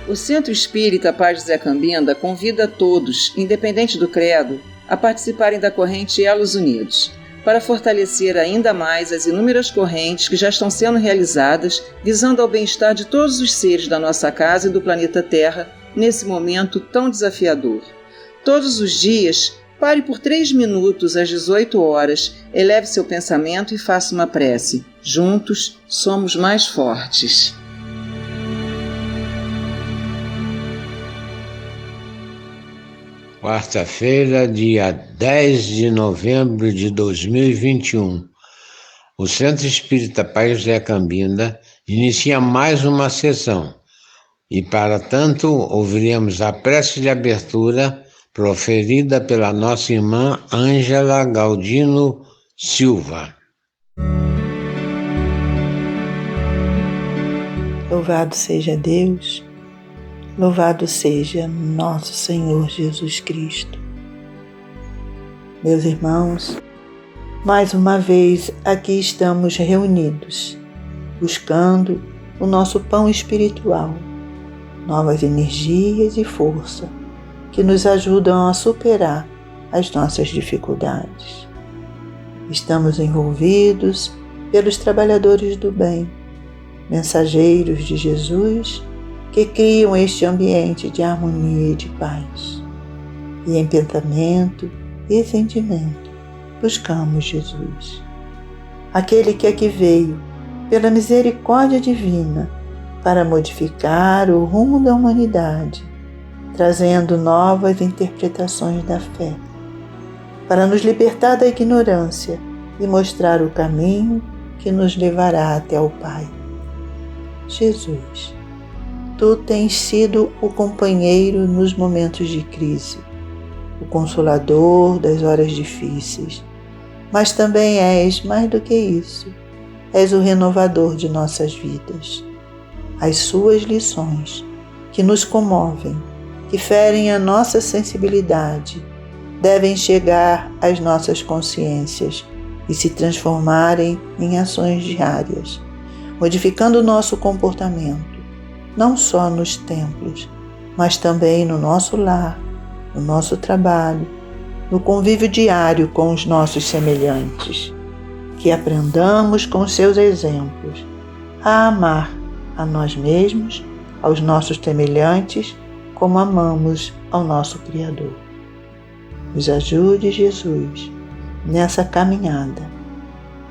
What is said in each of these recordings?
O Centro Espírita Paz de Zé Cambinda convida a todos, independente do credo, a participarem da corrente Elos Unidos, para fortalecer ainda mais as inúmeras correntes que já estão sendo realizadas, visando ao bem-estar de todos os seres da nossa casa e do planeta Terra, nesse momento tão desafiador. Todos os dias, pare por 3 minutos às 18 horas, eleve seu pensamento e faça uma prece. Juntos, somos mais fortes. Quarta-feira, dia 10 de novembro de 2021. O Centro Espírita Paz Zé Cambinda inicia mais uma sessão e, para tanto, ouviremos a prece de abertura proferida pela nossa irmã Ângela Galdino Silva. Louvado seja Deus, louvado seja nosso Senhor Jesus Cristo. Meus irmãos, mais uma vez aqui estamos reunidos, buscando o nosso pão espiritual, novas energias e força que nos ajudam a superar as nossas dificuldades. Estamos envolvidos pelos trabalhadores do bem, mensageiros de Jesus, que criam este ambiente de harmonia e de paz. E em pensamento e sentimento buscamos Jesus, aquele que aqui veio pela misericórdia divina para modificar o rumo da humanidade, trazendo novas interpretações da fé, para nos libertar da ignorância e mostrar o caminho que nos levará até o Pai. Jesus, Tu tens sido o companheiro nos momentos de crise, o consolador das horas difíceis, mas também és, mais do que isso, és o renovador de nossas vidas. As Suas lições, que nos comovem, que ferem a nossa sensibilidade, devem chegar às nossas consciências e se transformarem em ações diárias, modificando o nosso comportamento, não só nos templos, mas também no nosso lar, no nosso trabalho, no convívio diário com os nossos semelhantes. Que aprendamos com seus exemplos a amar a nós mesmos, aos nossos semelhantes, como amamos ao nosso Criador. Nos ajude, Jesus, nessa caminhada.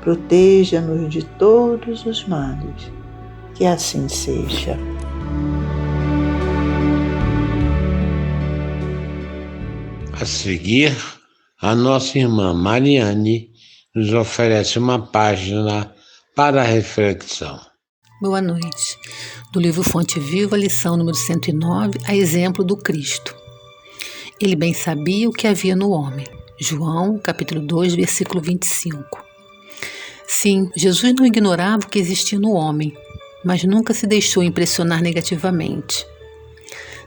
Proteja-nos de todos os males. Que assim seja. A seguir, a nossa irmã Mariane nos oferece uma página para a reflexão. Boa noite. Do livro Fonte Viva, lição número 109, a exemplo do Cristo. Ele bem sabia o que havia no homem. João, capítulo 2, versículo 25. Sim, Jesus não ignorava o que existia no homem, mas nunca se deixou impressionar negativamente.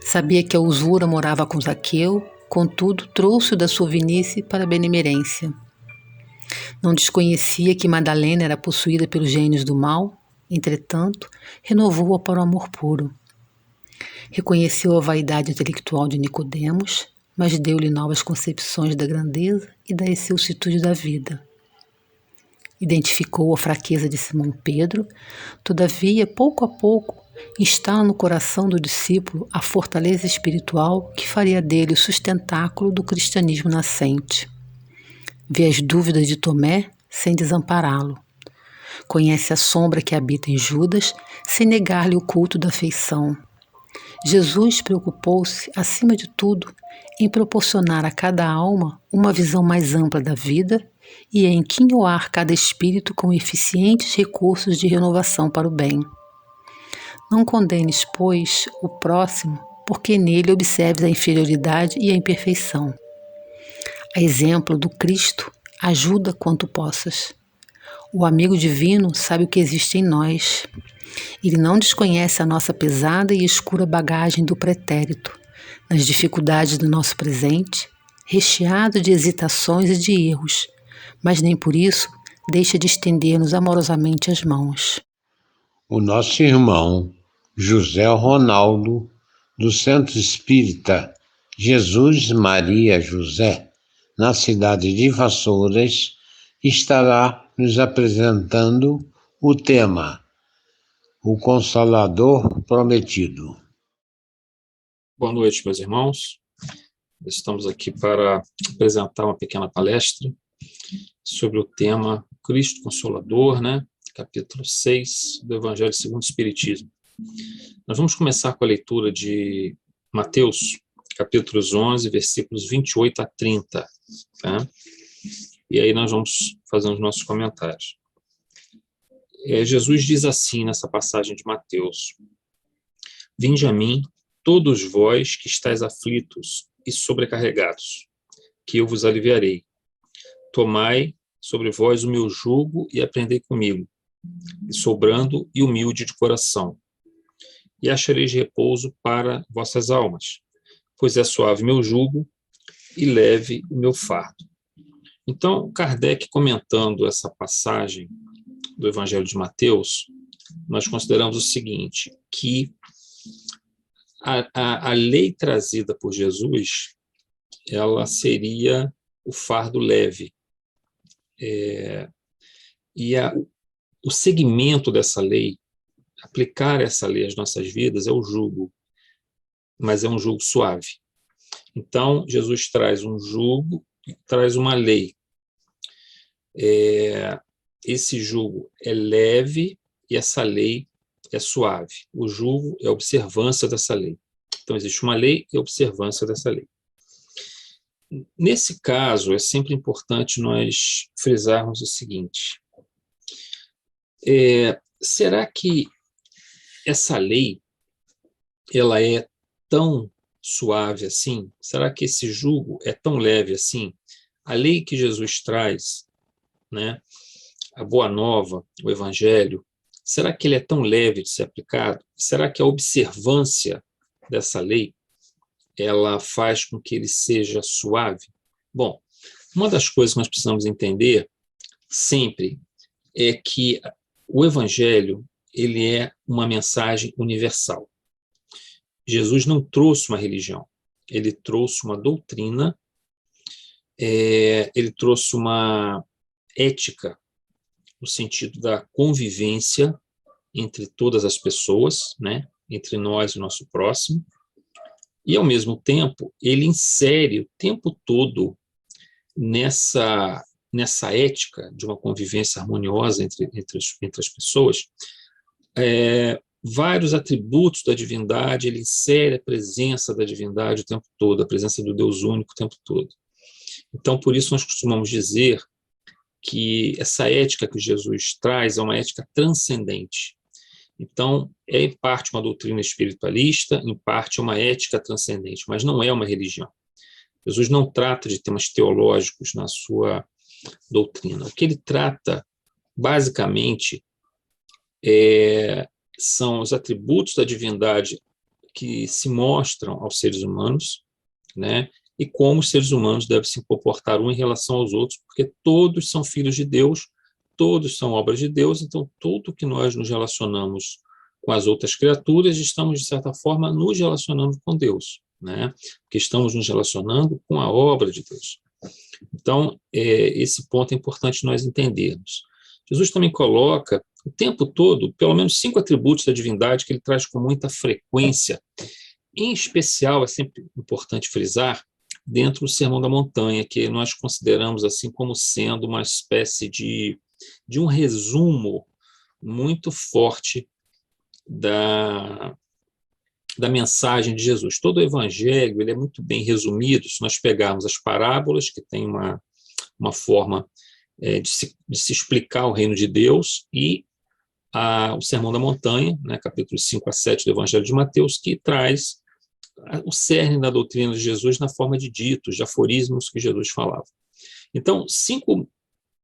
Sabia que a usura morava com Zaqueu, contudo trouxe-o da sua velhice para a benemerência. Não desconhecia que Madalena era possuída pelos gênios do mal, entretanto, renovou-a para o amor puro. Reconheceu a vaidade intelectual de Nicodemos, mas deu-lhe novas concepções da grandeza e da excelsitude da vida. Identificou a fraqueza de Simão Pedro, todavia, pouco a pouco, instala no coração do discípulo a fortaleza espiritual que faria dele o sustentáculo do cristianismo nascente. Vê as dúvidas de Tomé sem desampará-lo. Conhece a sombra que habita em Judas sem negar-lhe o culto da afeição. Jesus preocupou-se, acima de tudo, em proporcionar a cada alma uma visão mais ampla da vida e em quinhoar cada espírito com eficientes recursos de renovação para o bem. Não condenes, pois, o próximo, porque nele observes a inferioridade e a imperfeição. A exemplo do Cristo, ajuda quanto possas. O amigo divino sabe o que existe em nós. Ele não desconhece a nossa pesada e escura bagagem do pretérito, nas dificuldades do nosso presente, recheado de hesitações e de erros, mas nem por isso deixa de estender-nos amorosamente as mãos. O nosso irmão José Ronaldo do Centro Espírita Jesus Maria José, na cidade de Vassouras, estará nos apresentando o tema O Consolador Prometido. Boa noite, meus irmãos. Estamos aqui para apresentar uma pequena palestra sobre o tema Cristo Consolador, capítulo 6 do Evangelho segundo o Espiritismo. Nós vamos começar com a leitura de Mateus, capítulos 11, versículos 28 a 30, tá? E aí nós vamos fazer os nossos comentários. Jesus diz assim nessa passagem de Mateus: Vinde a mim, todos vós que estáis aflitos e sobrecarregados, que eu vos aliviarei. Tomai sobre vós o meu jugo e aprendei comigo, que sou brando e humilde de coração, e achareis repouso para vossas almas, pois é suave meu jugo e leve o meu fardo. Então, Kardec, comentando essa passagem do Evangelho de Mateus, nós consideramos o seguinte, que a lei trazida por Jesus, ela seria o fardo leve. O segmento dessa lei, aplicar essa lei às nossas vidas é o jugo, mas é um jugo suave. Então, Jesus traz um jugo e traz uma lei. Esse jugo é leve e essa lei é suave. O jugo é a observância dessa lei. Então, existe uma lei e a observância dessa lei. Nesse caso, é sempre importante nós frisarmos o seguinte: será que essa lei ela é tão suave assim? Será que esse jugo é tão leve assim? A lei que Jesus traz, a Boa Nova, o Evangelho, será que ele é tão leve de ser aplicado? Será que a observância dessa lei ela faz com que ele seja suave? Bom, uma das coisas que nós precisamos entender sempre é que o Evangelho ele é uma mensagem universal. Jesus não trouxe uma religião, ele trouxe uma doutrina, ele trouxe uma ética, no sentido da convivência entre todas as pessoas, entre nós e o nosso próximo, e, ao mesmo tempo, ele insere o tempo todo nessa ética de uma convivência harmoniosa entre as pessoas, vários atributos da divindade. Ele insere a presença da divindade o tempo todo, a presença do Deus único o tempo todo. Então, por isso nós costumamos dizer que essa ética que Jesus traz é uma ética transcendente. Então, é em parte uma doutrina espiritualista, em parte é uma ética transcendente, mas não é uma religião. Jesus não trata de temas teológicos na sua doutrina. O que ele trata, basicamente, são os atributos da divindade que se mostram aos seres humanos, e como os seres humanos devem se comportar um em relação aos outros, porque todos são filhos de Deus, todos são obras de Deus, então tudo que nós nos relacionamos com as outras criaturas, estamos, de certa forma, nos relacionando com Deus, porque estamos nos relacionando com a obra de Deus. Então, esse ponto é importante nós entendermos. Jesus também coloca o tempo todo, pelo menos 5 atributos da divindade que ele traz com muita frequência. Em especial, é sempre importante frisar, dentro do Sermão da Montanha, que nós consideramos assim como sendo uma espécie de um resumo muito forte da mensagem de Jesus. Todo o Evangelho ele é muito bem resumido, se nós pegarmos as parábolas, que tem uma forma de se explicar o reino de Deus, e o Sermão da Montanha, capítulos 5 a 7 do Evangelho de Mateus, que traz o cerne da doutrina de Jesus na forma de ditos, de aforismos que Jesus falava. Então, 5,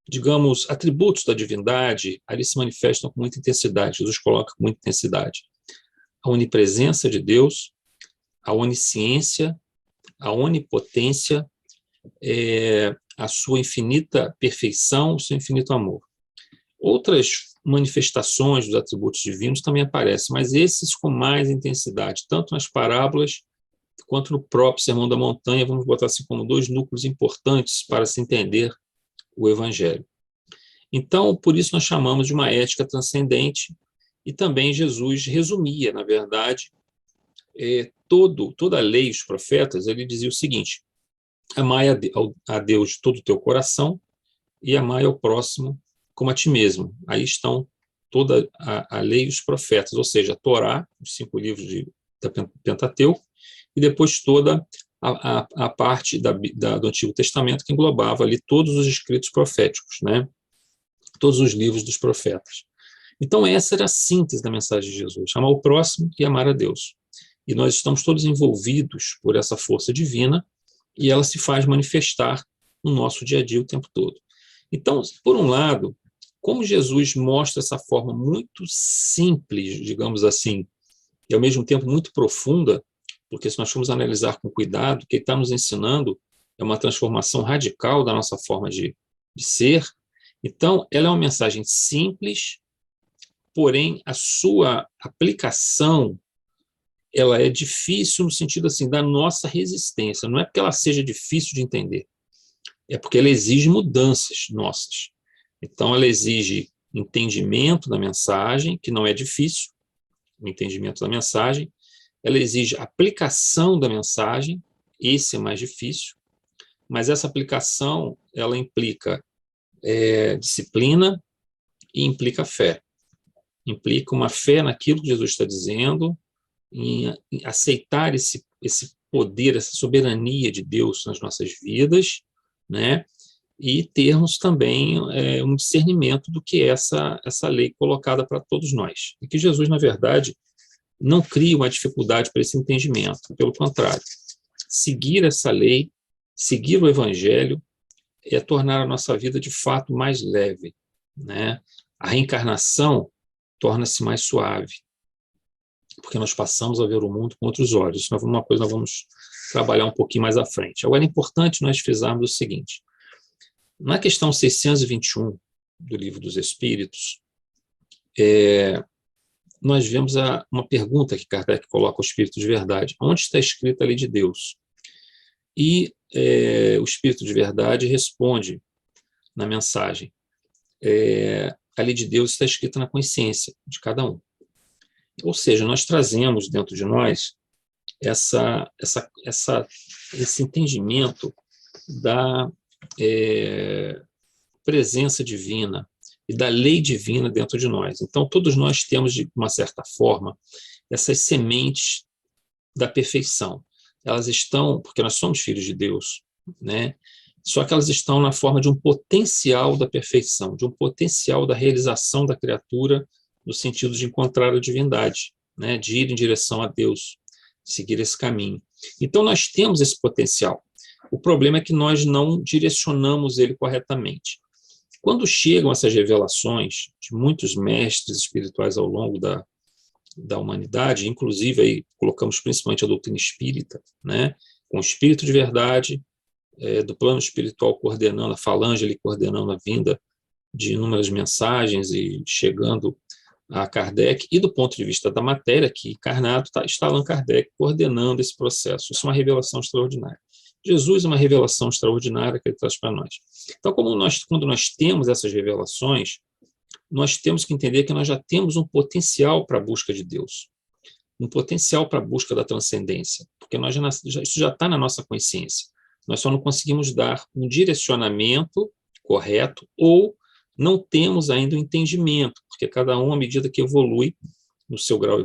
digamos, atributos da divindade ali se manifestam com muita intensidade. Jesus coloca com muita intensidade a onipresença de Deus, a onisciência, a onipotência, a sua infinita perfeição, o seu infinito amor. Outras manifestações dos atributos divinos também aparecem, mas esses com mais intensidade, tanto nas parábolas quanto no próprio Sermão da Montanha. Vamos botar assim como dois núcleos importantes para se entender o Evangelho. Então, por isso nós chamamos de uma ética transcendente, e também Jesus resumia, na verdade, toda a lei, os profetas. Ele dizia o seguinte: amai a Deus de todo o teu coração e amai ao próximo como a ti mesmo. Aí estão toda a lei e os profetas, ou seja, a Torá, os 5 livros da Pentateuco, e depois toda a parte do Antigo Testamento, que englobava ali todos os escritos proféticos, né? Todos os livros dos profetas. Então essa era a síntese da mensagem de Jesus: amar o próximo e amar a Deus. E nós estamos todos envolvidos por essa força divina, e ela se faz manifestar no nosso dia a dia o tempo todo. Então, por um lado, como Jesus mostra essa forma muito simples, digamos assim, e ao mesmo tempo muito profunda, porque se nós formos analisar com cuidado, o que ele está nos ensinando é uma transformação radical da nossa forma de ser. Então, ela é uma mensagem simples, porém a sua aplicação ela é difícil no sentido assim da nossa resistência. Não é porque ela seja difícil de entender, é porque ela exige mudanças nossas. Então, ela exige entendimento da mensagem, que não é difícil, o entendimento da mensagem. Ela exige aplicação da mensagem, esse é mais difícil, mas essa aplicação ela implica disciplina e implica fé. Implica uma fé naquilo que Jesus está dizendo, em aceitar esse poder, essa soberania de Deus nas nossas vidas, né? E termos também um discernimento do que é essa lei colocada para todos nós. E que Jesus, na verdade, não cria uma dificuldade para esse entendimento. Pelo contrário, seguir essa lei, seguir o Evangelho, é tornar a nossa vida de fato mais leve, né? A reencarnação torna-se mais suave, porque nós passamos a ver o mundo com outros olhos. Isso é uma coisa que nós vamos trabalhar um pouquinho mais à frente. Agora, é importante nós frisarmos o seguinte: na questão 621 do Livro dos Espíritos, nós vemos uma pergunta que Kardec coloca ao Espírito de Verdade: onde está escrita a lei de Deus? E o Espírito de Verdade responde na mensagem: a lei de Deus está escrita na consciência de cada um. Ou seja, nós trazemos dentro de nós esse entendimento da presença divina e da lei divina dentro de nós. Então, todos nós temos, de uma certa forma, essas sementes da perfeição. Elas estão, porque nós somos filhos de Deus, né? Só que elas estão na forma de um potencial da perfeição, de um potencial da realização da criatura, no sentido de encontrar a divindade, né? De ir em direção a Deus, seguir esse caminho. Então, nós temos esse potencial. O problema é que nós não direcionamos ele corretamente. Quando chegam essas revelações de muitos mestres espirituais ao longo da humanidade, inclusive aí colocamos principalmente a doutrina espírita, né? Com o Espírito de Verdade, do plano espiritual coordenando, a falange ali coordenando a vinda de inúmeras mensagens e chegando a Kardec, e do ponto de vista da matéria, aqui encarnado, está Allan Kardec coordenando esse processo. Isso é uma revelação extraordinária. Jesus é uma revelação extraordinária que ele traz para nós. Então, quando nós temos essas revelações, nós temos que entender que nós já temos um potencial para a busca de Deus, um potencial para a busca da transcendência, porque isso já está na nossa consciência. Nós só não conseguimos dar um direcionamento correto ou não temos ainda o entendimento, porque cada um, à medida que evolui no seu grau,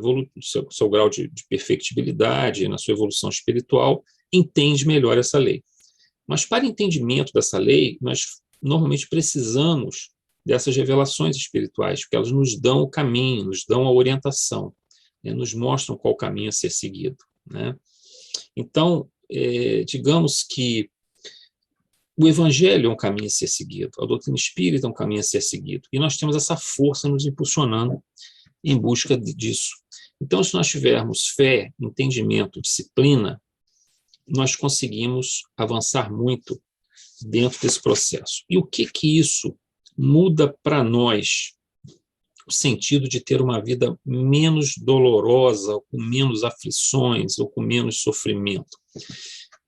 seu grau de perfectibilidade, na sua evolução espiritual, entende melhor essa lei. Mas para entendimento dessa lei, nós normalmente precisamos dessas revelações espirituais, porque elas nos dão o caminho, nos dão a orientação, né, nos mostram qual caminho a ser seguido, né? Então, digamos que o Evangelho é um caminho a ser seguido, a doutrina espírita é um caminho a ser seguido, e nós temos essa força nos impulsionando em busca disso. Então, se nós tivermos fé, entendimento, disciplina, nós conseguimos avançar muito dentro desse processo. E o que isso muda para nós o sentido de ter uma vida menos dolorosa, ou com menos aflições, ou com menos sofrimento.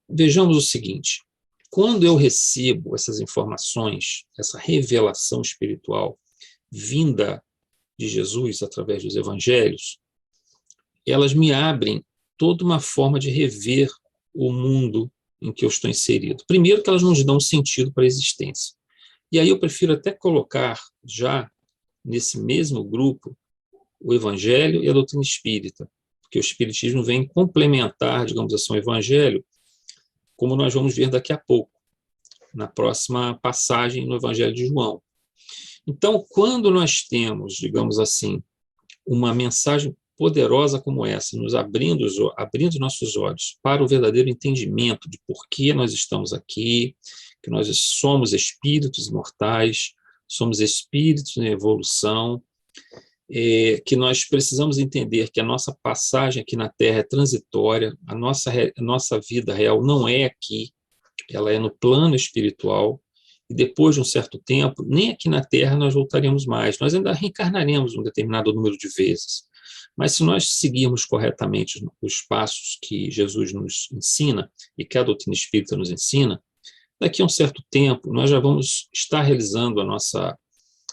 Vejamos o seguinte: quando eu recebo essas informações, essa revelação espiritual vinda de Jesus através dos evangelhos, elas me abrem toda uma forma de rever o mundo em que eu estou inserido. Primeiro, que elas nos dão um sentido para a existência. E aí eu prefiro até colocar já nesse mesmo grupo o Evangelho e a doutrina espírita, porque o Espiritismo vem complementar, digamos assim, o Evangelho, como nós vamos ver daqui a pouco, na próxima passagem no Evangelho de João. Então, quando nós temos, digamos assim, uma mensagem poderosa como essa, nos abrindo nossos olhos para o verdadeiro entendimento de por que nós estamos aqui, que nós somos espíritos imortais, somos espíritos em evolução, que nós precisamos entender que a nossa passagem aqui na Terra é transitória, a nossa vida real não é aqui, ela é no plano espiritual, e depois de um certo tempo, nem aqui na Terra nós voltaremos mais, nós ainda reencarnaremos um determinado número de vezes. Mas se nós seguirmos corretamente os passos que Jesus nos ensina e que a doutrina espírita nos ensina, daqui a um certo tempo nós já vamos estar realizando a nossa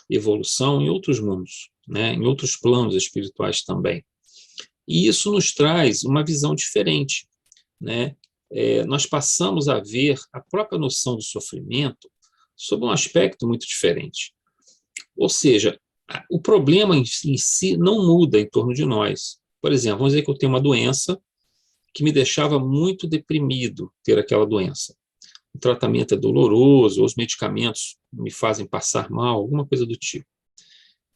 evolução em outros mundos, né, em outros planos espirituais também. E isso nos traz uma visão diferente, né? Nós passamos a ver a própria noção do sofrimento sob um aspecto muito diferente. Ou seja, o problema em si não muda em torno de nós. Por exemplo, vamos dizer que eu tenho uma doença que me deixava muito deprimido ter aquela doença. O tratamento é doloroso, ou os medicamentos me fazem passar mal, alguma coisa do tipo.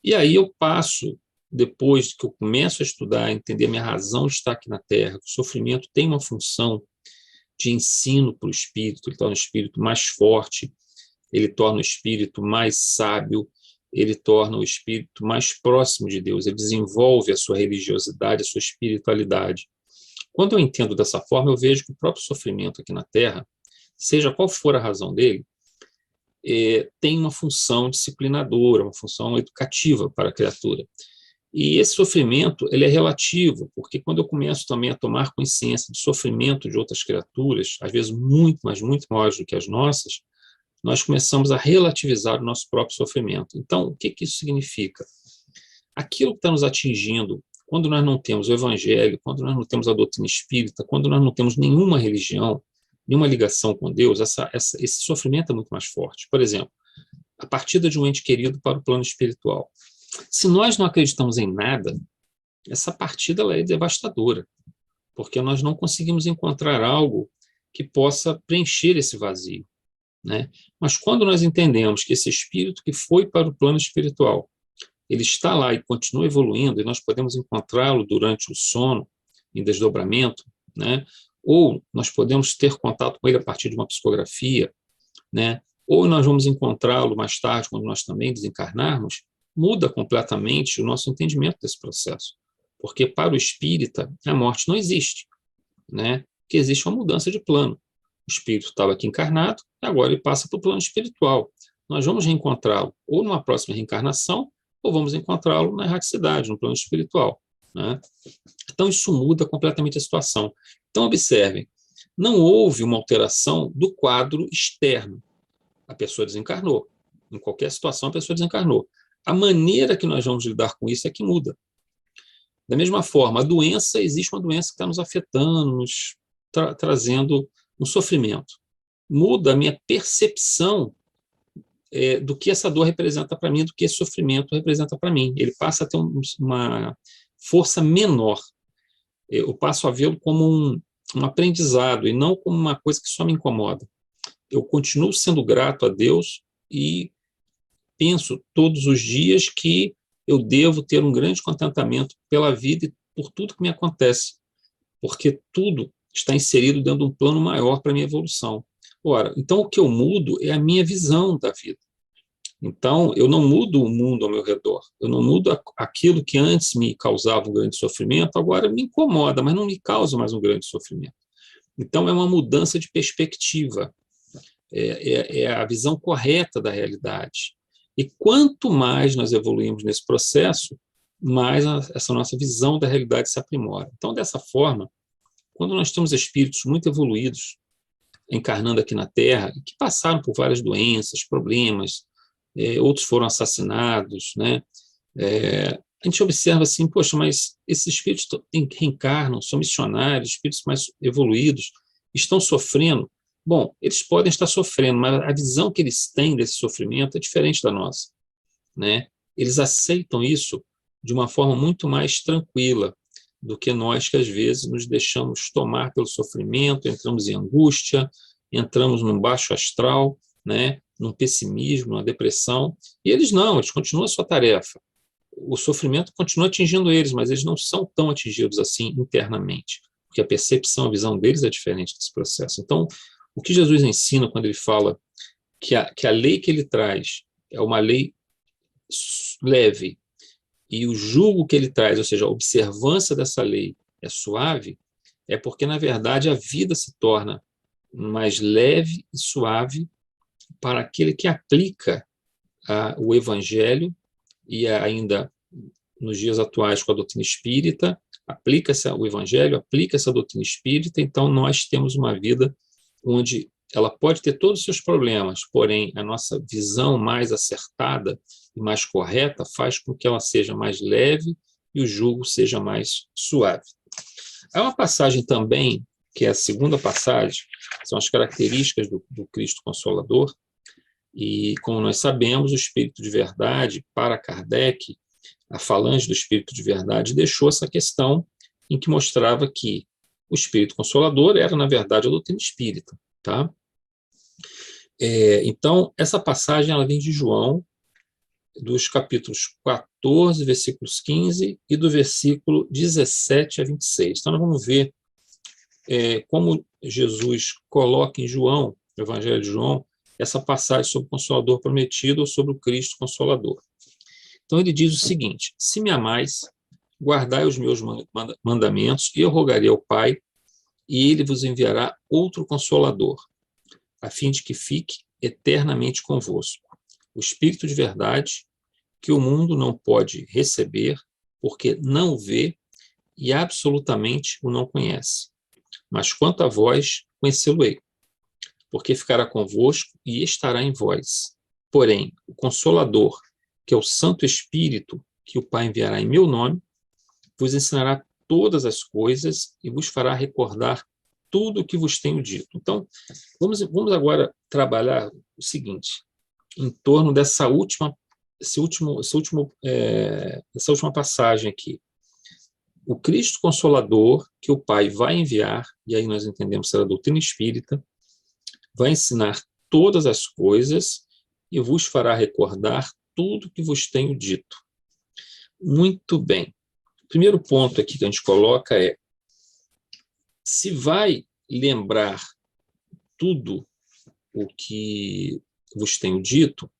E aí eu passo, depois que eu começo a estudar, a entender a minha razão de estar aqui na Terra, que o sofrimento tem uma função de ensino para o espírito, ele torna o espírito mais forte, ele torna o espírito mais sábio, ele torna o espírito mais próximo de Deus, ele desenvolve a sua religiosidade, a sua espiritualidade. Quando eu entendo dessa forma, eu vejo que o próprio sofrimento aqui na Terra, seja qual for a razão dele, tem uma função disciplinadora, uma função educativa para a criatura. E esse sofrimento ele é relativo, porque quando eu começo também a tomar consciência do sofrimento de outras criaturas, às vezes muito, mas muito maiores do que as nossas, nós começamos a relativizar o nosso próprio sofrimento. Então, o que isso significa? Aquilo que está nos atingindo, quando nós não temos o Evangelho, quando nós não temos a doutrina espírita, quando nós não temos nenhuma religião, nenhuma ligação com Deus, esse sofrimento é muito mais forte. Por exemplo, a partida de um ente querido para o plano espiritual. Se nós não acreditamos em nada, essa partida ela é devastadora, porque nós não conseguimos encontrar algo que possa preencher esse vazio, né? Mas quando nós entendemos que esse espírito que foi para o plano espiritual, ele está lá e continua evoluindo, e nós podemos encontrá-lo durante o sono, em desdobramento, né? Ou nós podemos ter contato com ele a partir de uma psicografia, né? Ou nós vamos encontrá-lo mais tarde, quando nós também desencarnarmos, muda completamente o nosso entendimento desse processo. Porque para o espírita, a morte não existe, né? Porque existe uma mudança de plano. O espírito estava aqui encarnado, e agora ele passa para o plano espiritual. Nós vamos reencontrá-lo ou numa próxima reencarnação, ou vamos encontrá-lo na erraticidade, no plano espiritual, né? Então, isso muda completamente a situação. Então, observem, não houve uma alteração do quadro externo. A pessoa desencarnou. Em qualquer situação, a pessoa desencarnou. A maneira que nós vamos lidar com isso é que muda. Da mesma forma, a doença, existe uma doença que está nos afetando, nos trazendo um sofrimento. Muda a minha percepção do que essa dor representa para mim, do que esse sofrimento representa para mim. Ele passa a ter uma força menor. Eu passo a vê-lo como um aprendizado e não como uma coisa que só me incomoda. Eu continuo sendo grato a Deus e penso todos os dias que eu devo ter um grande contentamento pela vida e por tudo que me acontece, porque tudo está inserido dentro de um plano maior para a minha evolução. Ora, então o que eu mudo é a minha visão da vida. Então, eu não mudo o mundo ao meu redor, eu não mudo aquilo que antes me causava um grande sofrimento, agora me incomoda, mas não me causa mais um grande sofrimento. Então, é uma mudança de perspectiva, é a visão correta da realidade. E quanto mais nós evoluímos nesse processo, mais essa nossa visão da realidade se aprimora. Então, dessa forma, quando nós temos espíritos muito evoluídos, encarnando aqui na Terra, que passaram por várias doenças, problemas, outros foram assassinados, né? A gente observa assim, poxa, mas esses espíritos reencarnam, são missionários, espíritos mais evoluídos, estão sofrendo. Bom, eles podem estar sofrendo, mas a visão que eles têm desse sofrimento é diferente da nossa, né? Eles aceitam isso de uma forma muito mais tranquila do que nós, que às vezes nos deixamos tomar pelo sofrimento, entramos em angústia, entramos num baixo astral, né? Num pessimismo, numa depressão, e eles não, eles continuam a sua tarefa. O sofrimento continua atingindo eles, mas eles não são tão atingidos assim internamente, porque a percepção, a visão deles é diferente desse processo. Então, o que Jesus ensina quando ele fala que a lei que ele traz é uma lei leve, e o jugo que ele traz, ou seja, a observância dessa lei é suave, é porque, na verdade, a vida se torna mais leve e suave para aquele que aplica o Evangelho, e ainda nos dias atuais com a doutrina espírita, aplica-se o Evangelho, aplica-se a doutrina espírita, então nós temos uma vida onde ela pode ter todos os seus problemas, porém a nossa visão mais acertada e mais correta faz com que ela seja mais leve e o jugo seja mais suave. Há uma passagem também, que é a segunda passagem, são as características do Cristo Consolador, e como nós sabemos, o Espírito de Verdade, para Kardec, a falange do Espírito de Verdade deixou essa questão em que mostrava que o Espírito Consolador era, na verdade, a doutrina espírita, tá? Então, essa passagem ela vem de João, dos capítulos 14, versículos 15, e do versículo 17 a 26. Então, nós vamos ver como Jesus coloca em João, no Evangelho de João, essa passagem sobre o Consolador prometido ou sobre o Cristo Consolador. Então, ele diz o seguinte: se me amais, guardai os meus mandamentos, e eu rogarei ao Pai, e ele vos enviará outro Consolador, a fim de que fique eternamente convosco. O Espírito de Verdade, que o mundo não pode receber, porque não o vê e absolutamente o não conhece. Mas quanto a vós, conhecê-lo-ei, porque ficará convosco e estará em vós. Porém, o Consolador, que é o Santo Espírito, que o Pai enviará em meu nome, vos ensinará todas as coisas e vos fará recordar tudo o que vos tenho dito. Então, vamos agora trabalhar o seguinte, em torno dessa última passagem aqui. O Cristo Consolador, que o Pai vai enviar, e aí nós entendemos que será a doutrina espírita, vai ensinar todas as coisas e vos fará recordar tudo que vos tenho dito. Muito bem. O primeiro ponto aqui que a gente coloca é: se vai lembrar tudo o que vos tenho dito,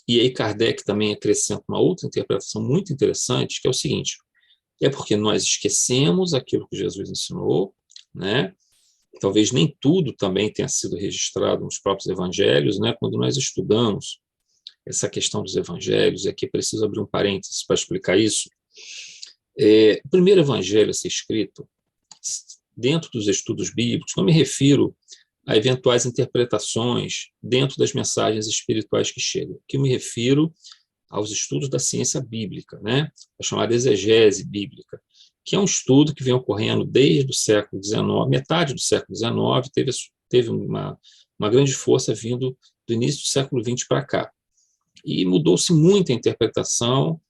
e aí Kardec também acrescenta uma outra interpretação muito interessante, que é o seguinte: é porque nós esquecemos aquilo que Jesus ensinou, né? Talvez nem tudo também tenha sido registrado nos próprios evangelhos, né? Quando nós estudamos essa questão dos evangelhos, e aqui preciso abrir um parênteses para explicar isso. O primeiro evangelho a ser escrito, dentro dos estudos bíblicos, não me refiro a eventuais interpretações dentro das mensagens espirituais que chegam, que me refiro aos estudos da ciência bíblica, né? A chamada exegese bíblica, que é um estudo que vem ocorrendo desde o século XIX, metade do século XIX, teve uma grande força vindo do início do século XX para cá. E mudou-se muito a interpretação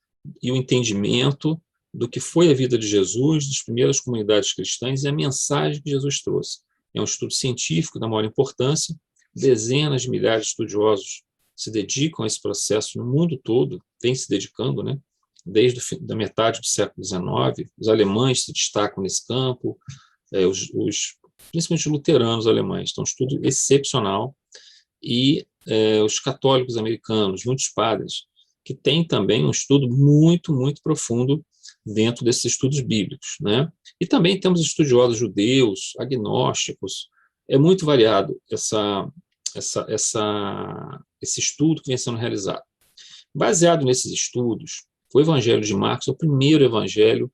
e o entendimento do que foi a vida de Jesus, das primeiras comunidades cristãs e a mensagem que Jesus trouxe. É um estudo científico da maior importância, dezenas de milhares de estudiosos se dedicam a esse processo no mundo todo, vem se dedicando, né? Desde a metade do século XIX, os alemães se destacam nesse campo, principalmente os luteranos alemães, então um estudo excepcional, e os católicos americanos, muitos padres, que têm também um estudo muito, muito profundo dentro desses estudos bíblicos, né? E também temos estudiosos judeus, agnósticos, é muito variado esse estudo que vem sendo realizado. Baseado nesses estudos, o Evangelho de Marcos é o primeiro evangelho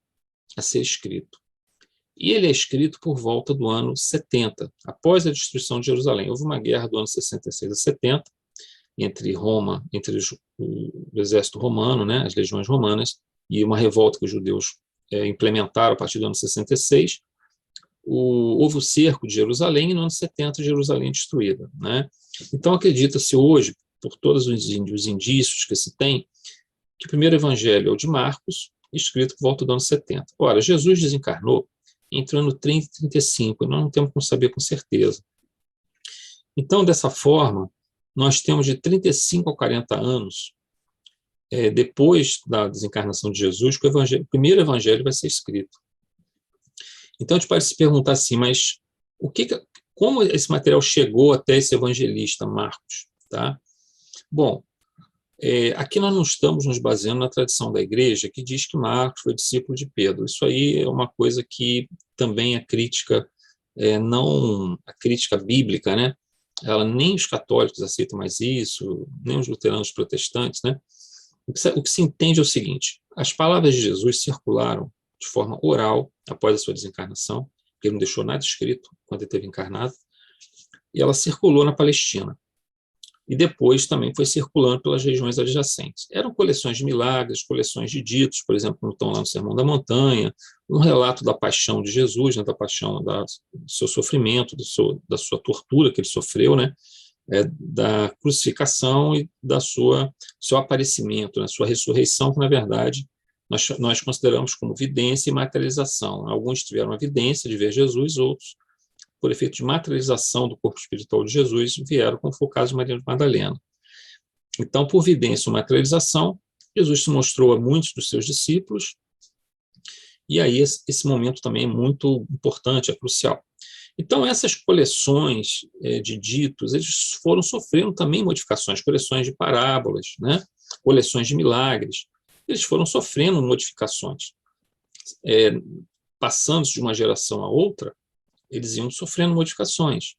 a ser escrito. E ele é escrito por volta do ano 70, após a destruição de Jerusalém. Houve uma guerra do ano 66 a 70, entre Roma, o exército romano, né, as legiões romanas, e uma revolta que os judeus implementaram a partir do ano 66. Houve o cerco de Jerusalém, e no ano 70 Jerusalém é destruída, né? Então acredita-se hoje, por todos os indícios que se tem, que o primeiro evangelho é o de Marcos, escrito por volta do ano 70. Ora, Jesus desencarnou entre o ano 30 e 35, e nós não temos como saber com certeza. Então, dessa forma, nós temos de 35 a 40 anos, depois da desencarnação de Jesus, que o primeiro evangelho vai ser escrito. Então, a gente pode se perguntar assim, mas como esse material chegou até esse evangelista Marcos? Tá? Bom, aqui nós não estamos nos baseando na tradição da igreja, que diz que Marcos foi discípulo de Pedro. Isso aí é uma coisa que também é crítica, não a crítica bíblica, né? Nem os católicos aceitam mais isso, nem os luteranos protestantes, né? O que se entende é o seguinte: as palavras de Jesus circularam de forma oral após a sua desencarnação, porque ele não deixou nada escrito quando ele esteve encarnado, e ela circulou na Palestina. E depois também foi circulando pelas regiões adjacentes. Eram coleções de milagres, coleções de ditos, por exemplo, como estão lá no Sermão da Montanha, um relato da paixão de Jesus, né, da paixão do seu sofrimento, da sua tortura que ele sofreu, né, da crucificação e seu aparecimento, né, sua ressurreição, que, na verdade, nós consideramos como vidência e materialização. Alguns tiveram a vidência de ver Jesus, outros, por efeito de materialização do corpo espiritual de Jesus, vieram, como foi o caso de Maria de Madalena. Então, por vidência ou materialização, Jesus se mostrou a muitos dos seus discípulos, e aí esse momento também é muito importante, é crucial. Então, essas coleções de ditos, eles foram sofrendo também modificações, coleções de parábolas, né? Coleções de milagres, eles foram sofrendo modificações. Passando de uma geração a outra, eles iam sofrendo modificações,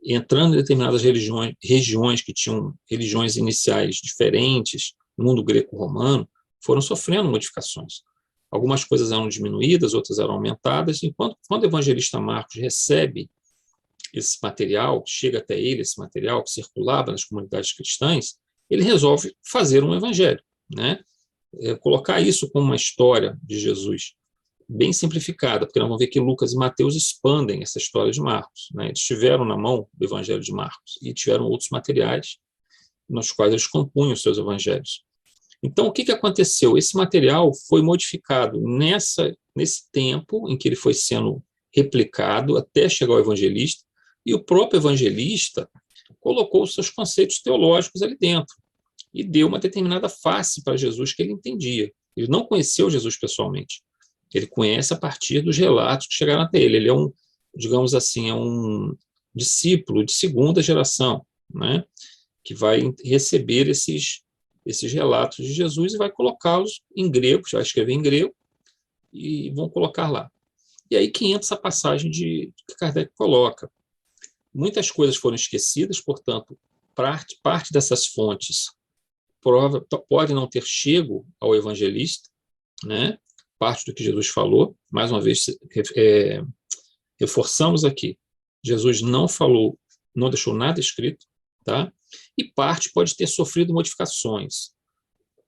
entrando em determinadas regiões que tinham religiões iniciais diferentes, no mundo greco-romano, foram sofrendo modificações. Algumas coisas eram diminuídas, outras eram aumentadas, enquanto quando o evangelista Marcos recebe esse material, chega até ele esse material que circulava nas comunidades cristãs, ele resolve fazer um evangelho, né? Colocar isso como uma história de Jesus, bem simplificada, porque nós vamos ver que Lucas e Mateus expandem essa história de Marcos, né? Eles tiveram na mão o Evangelho de Marcos e tiveram outros materiais nos quais eles compunham os seus evangelhos. Então, o que aconteceu? Esse material foi modificado nesse tempo em que ele foi sendo replicado até chegar ao evangelista, e o próprio evangelista colocou os seus conceitos teológicos ali dentro e deu uma determinada face para Jesus que ele entendia. Ele não conheceu Jesus pessoalmente. Ele conhece a partir dos relatos que chegaram até ele. Ele é digamos assim, um discípulo de segunda geração, né, que vai receber esses relatos de Jesus e vai colocá-los em grego, vai escrever em grego e vão colocar lá. E aí que entra essa passagem que Kardec coloca. Muitas coisas foram esquecidas, portanto, parte dessas fontes pode não ter chego ao evangelista, né? Parte do que Jesus falou, mais uma vez, reforçamos aqui, Jesus não falou, não deixou nada escrito, tá? E parte pode ter sofrido modificações,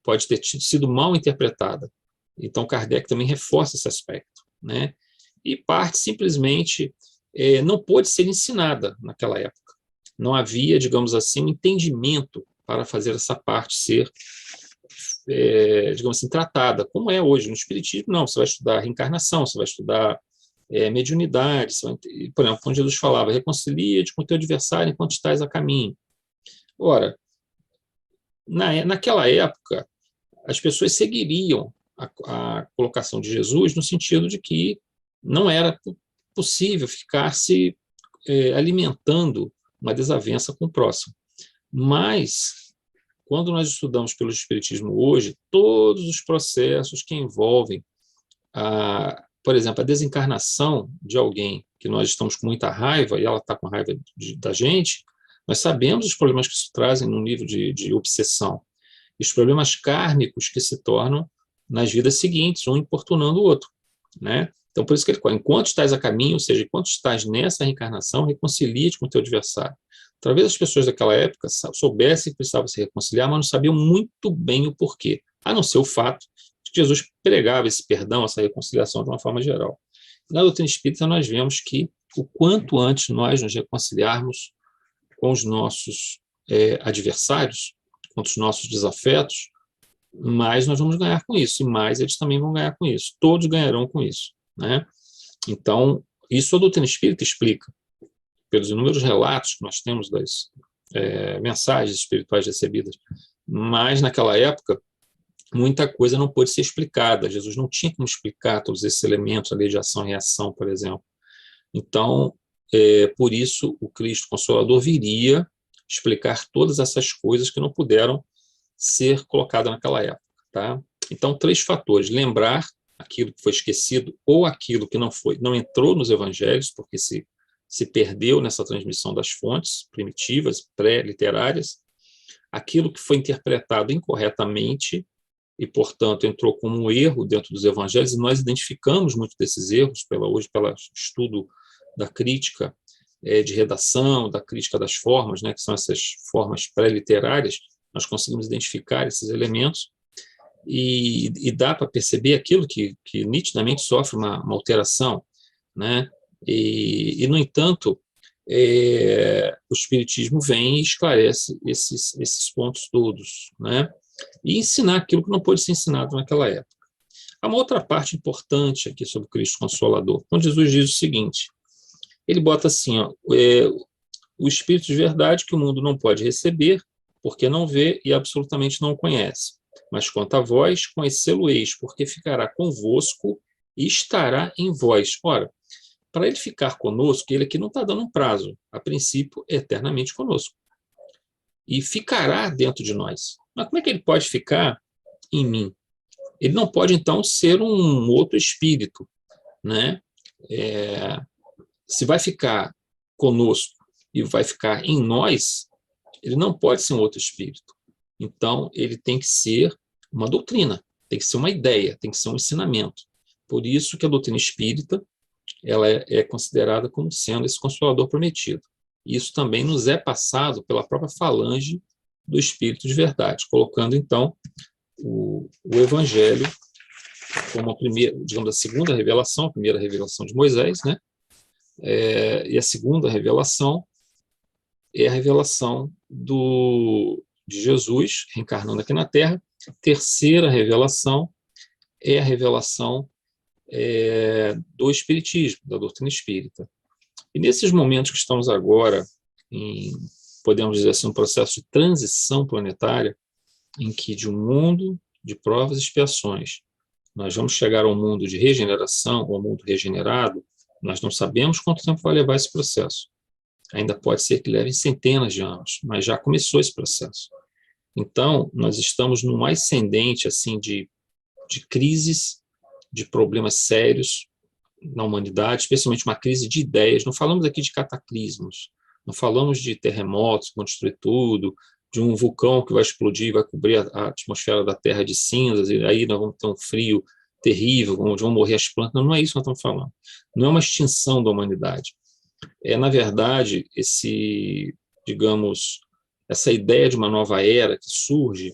pode ter sido mal interpretada. Então, Kardec também reforça esse aspecto, né? E parte simplesmente não pôde ser ensinada naquela época. Não havia, digamos assim, um entendimento para fazer essa parte ser, digamos assim, tratada, como é hoje. No Espiritismo, não, você vai estudar reencarnação, você vai estudar mediunidade, por exemplo, quando Jesus falava, reconcilia-te com o teu adversário enquanto estás a caminho. Ora, naquela época, as pessoas seguiriam a colocação de Jesus no sentido de que não era possível ficar se alimentando uma desavença com o próximo. Mas, quando nós estudamos pelo Espiritismo hoje, todos os processos que envolvem, por exemplo, a desencarnação de alguém que nós estamos com muita raiva e ela está com raiva da gente, nós sabemos os problemas que isso trazem no nível de obsessão. e os problemas kármicos que se tornam nas vidas seguintes, um importunando o outro, né? Então, por isso que ele fala, enquanto estás a caminho, ou seja, enquanto estás nessa reencarnação, reconcilia-te com o teu adversário. Talvez as pessoas daquela época soubessem que precisavam se reconciliar, mas não sabiam muito bem o porquê, a não ser o fato de que Jesus pregava esse perdão, essa reconciliação de uma forma geral. Na doutrina espírita, nós vemos que o quanto antes nós nos reconciliarmos com os nossos adversários, com os nossos desafetos, mais nós vamos ganhar com isso, e mais eles também vão ganhar com isso. Todos ganharão com isso, né? Então, isso a doutrina espírita explica, pelos inúmeros relatos que nós temos das mensagens espirituais recebidas. Mas, naquela época, muita coisa não pôde ser explicada. Jesus não tinha como explicar todos esses elementos, a lei de ação e reação, por exemplo. Então, por isso, o Cristo Consolador viria explicar todas essas coisas que não puderam ser colocadas naquela época, tá? Então, 3 fatores: lembrar aquilo que foi esquecido ou aquilo que não entrou nos evangelhos, porque se perdeu nessa transmissão das fontes primitivas, pré-literárias, aquilo que foi interpretado incorretamente e, portanto, entrou como um erro dentro dos evangelhos, e nós identificamos muito desses erros pelo estudo da crítica de redação, da crítica das formas, né, que são essas formas pré-literárias. Nós conseguimos identificar esses elementos e dá para perceber aquilo que nitidamente sofre uma alteração, né? E, no entanto, o Espiritismo vem e esclarece esses pontos todos, né? E ensinar aquilo que não pôde ser ensinado naquela época. Há uma outra parte importante aqui sobre o Cristo Consolador, quando Jesus diz o seguinte, ele bota assim, ó, o Espírito de verdade que o mundo não pode receber, porque não vê e absolutamente não o conhece. Mas quanto a vós, conhecê-lo-eis, porque ficará convosco e estará em vós. Ora, para ele ficar conosco, ele aqui não está dando um prazo, a princípio, eternamente conosco. E ficará dentro de nós. Mas como é que ele pode ficar em mim? Ele não pode, então, ser um outro espírito, né? Se vai ficar conosco e vai ficar em nós, ele não pode ser um outro espírito. Então, ele tem que ser uma doutrina, tem que ser uma ideia, tem que ser um ensinamento. Por isso que a doutrina espírita ela é considerada como sendo esse Consolador prometido. Isso também nos é passado pela própria falange do Espírito de verdade, colocando, então, o Evangelho como a primeira, digamos, a segunda revelação, a primeira revelação de Moisés, né? E a segunda revelação é a revelação de Jesus reencarnando aqui na Terra. A terceira revelação é a revelação do Espiritismo, da doutrina espírita. E nesses momentos que estamos agora, podemos dizer assim, um processo de transição planetária, em que de um mundo de provas e expiações, nós vamos chegar ao mundo de regeneração, ao mundo regenerado, nós não sabemos quanto tempo vai levar esse processo. Ainda pode ser que leve centenas de anos, mas já começou esse processo. Então, nós estamos num ascendente assim, de crises, de problemas sérios na humanidade, especialmente uma crise de ideias. Não falamos aqui de cataclismos, não falamos de terremotos que vão destruir tudo, de um vulcão que vai explodir e vai cobrir a atmosfera da Terra de cinzas, e aí nós vamos ter um frio terrível, onde vão morrer as plantas. Não é isso que nós estamos falando. Não é uma extinção da humanidade. Na verdade, essa ideia de uma nova era que surge,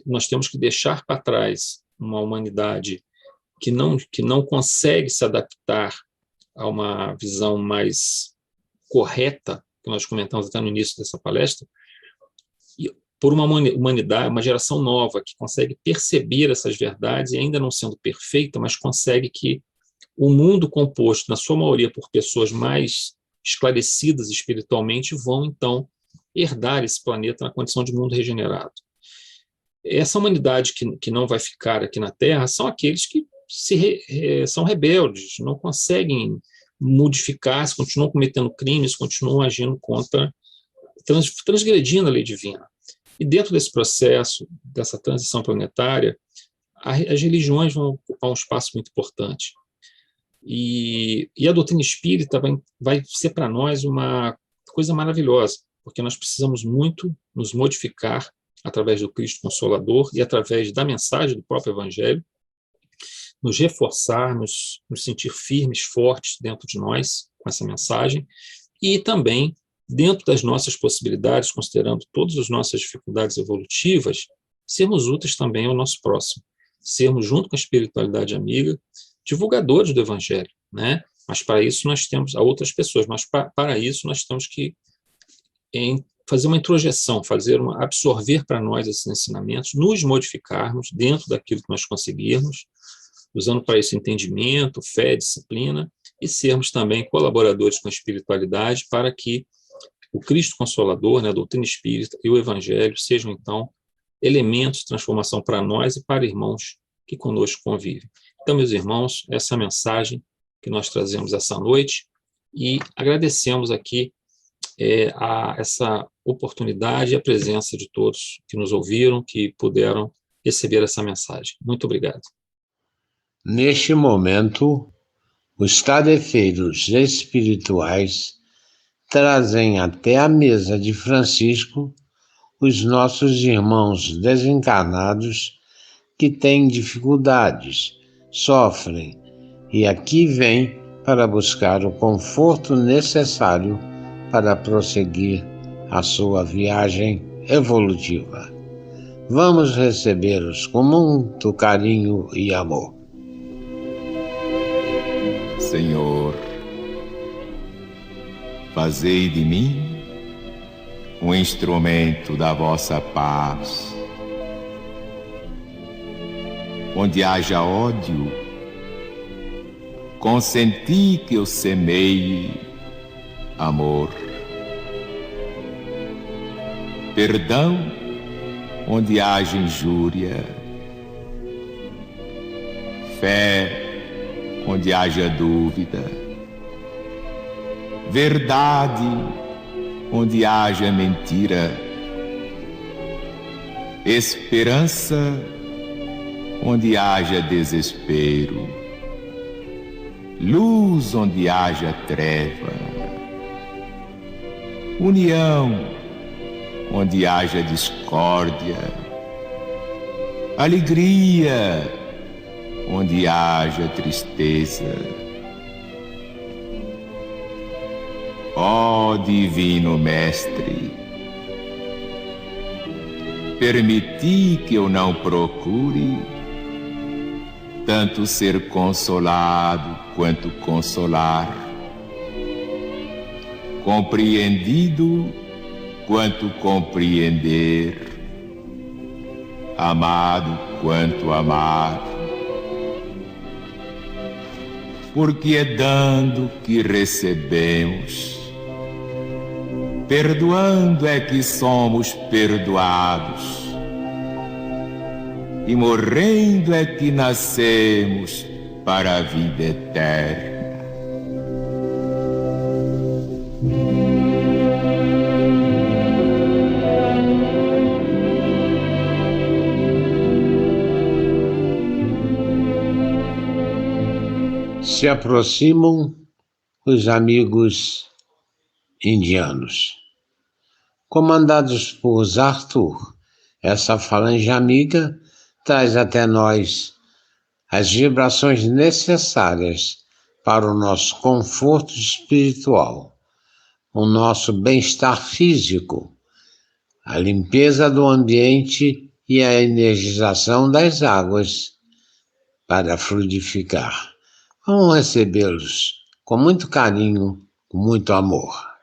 nós temos que deixar para trás uma humanidade que não consegue se adaptar a uma visão mais correta, que nós comentamos até no início dessa palestra, e por uma humanidade, uma geração nova que consegue perceber essas verdades e ainda não sendo perfeita, mas consegue que o mundo composto, na sua maioria, por pessoas mais esclarecidas espiritualmente, vão, então, herdar esse planeta na condição de mundo regenerado. Essa humanidade que não vai ficar aqui na Terra são aqueles que são rebeldes, não conseguem modificar-se, continuam cometendo crimes, continuam agindo transgredindo a lei divina. E dentro desse processo, dessa transição planetária, as religiões vão ocupar um espaço muito importante. E a doutrina espírita vai ser para nós uma coisa maravilhosa, porque nós precisamos muito nos modificar através do Cristo Consolador e através da mensagem do próprio Evangelho, nos reforçar, nos sentir firmes, fortes dentro de nós, com essa mensagem, e também, dentro das nossas possibilidades, considerando todas as nossas dificuldades evolutivas, sermos úteis também ao nosso próximo, sermos, junto com a espiritualidade amiga, divulgadores do Evangelho, né? Mas para isso nós temos a outras pessoas, mas para isso nós temos que fazer uma introjeção, absorver para nós esses ensinamentos, nos modificarmos dentro daquilo que nós conseguirmos, usando para isso entendimento, fé, disciplina, e sermos também colaboradores com a espiritualidade para que o Cristo Consolador, né, a doutrina espírita e o Evangelho sejam, então, elementos de transformação para nós e para irmãos que conosco convivem. Então, meus irmãos, essa mensagem que nós trazemos essa noite, e agradecemos aqui essa oportunidade e a presença de todos que nos ouviram, que puderam receber essa mensagem. Muito obrigado. Neste momento, os tarefeiros espirituais trazem até a mesa de Francisco os nossos irmãos desencarnados que têm dificuldades, sofrem e aqui vêm para buscar o conforto necessário para prosseguir a sua viagem evolutiva. Vamos recebê-los com muito carinho e amor. Senhor, fazei de mim um instrumento da vossa paz. Onde haja ódio, consenti que eu semeie amor. Perdão onde haja injúria, fé onde haja dúvida, verdade onde haja mentira, esperança onde haja desespero, luz onde haja treva, união onde haja discórdia, alegria onde haja tristeza. Ó Divino Mestre, permiti que eu não procure tanto ser consolado quanto consolar, compreendido quanto compreender, amado quanto amar. Porque é dando que recebemos, perdoando é que somos perdoados, e morrendo é que nascemos para a vida eterna. Se aproximam os amigos indianos. Comandados por Arthur, essa falange amiga traz até nós as vibrações necessárias para o nosso conforto espiritual, o nosso bem-estar físico, a limpeza do ambiente e a energização das águas para fluidificar. Vamos recebê-los com muito carinho, com muito amor.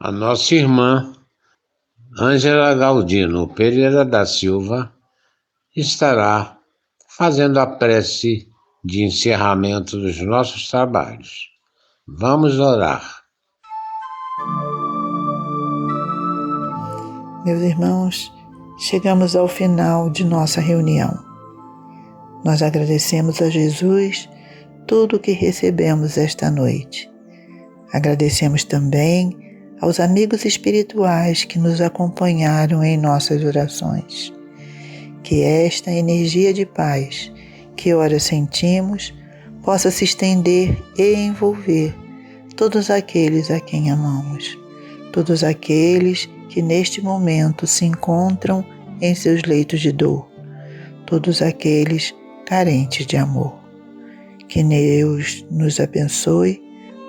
A nossa irmã Ângela Galdino Pereira da Silva estará fazendo a prece de encerramento dos nossos trabalhos. Vamos orar. Meus irmãos, chegamos ao final de nossa reunião. Nós agradecemos a Jesus tudo o que recebemos esta noite. Agradecemos também aos amigos espirituais que nos acompanharam em nossas orações. Que esta energia de paz que ora sentimos possa se estender e envolver todos aqueles a quem amamos, todos aqueles que neste momento se encontram em seus leitos de dor, todos aqueles carentes de amor. Que Deus nos abençoe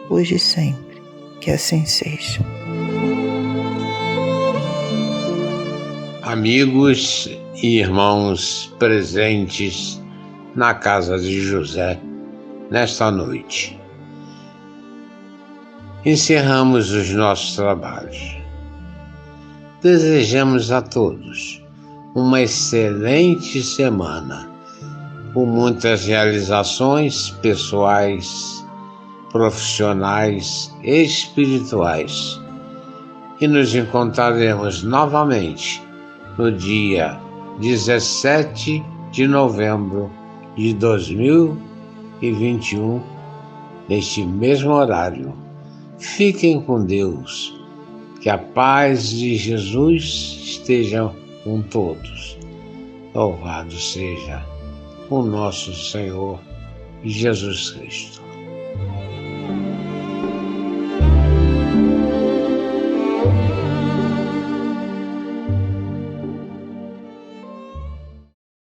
hoje e sempre, que assim seja. Amigos e irmãos presentes na casa de José nesta noite, encerramos os nossos trabalhos. Desejamos a todos uma excelente semana, com muitas realizações pessoais, profissionais e espirituais. E nos encontraremos novamente no dia 17 de novembro de 2021, neste mesmo horário. Fiquem com Deus. Que a paz de Jesus esteja com todos. Louvado seja o nosso Senhor Jesus Cristo.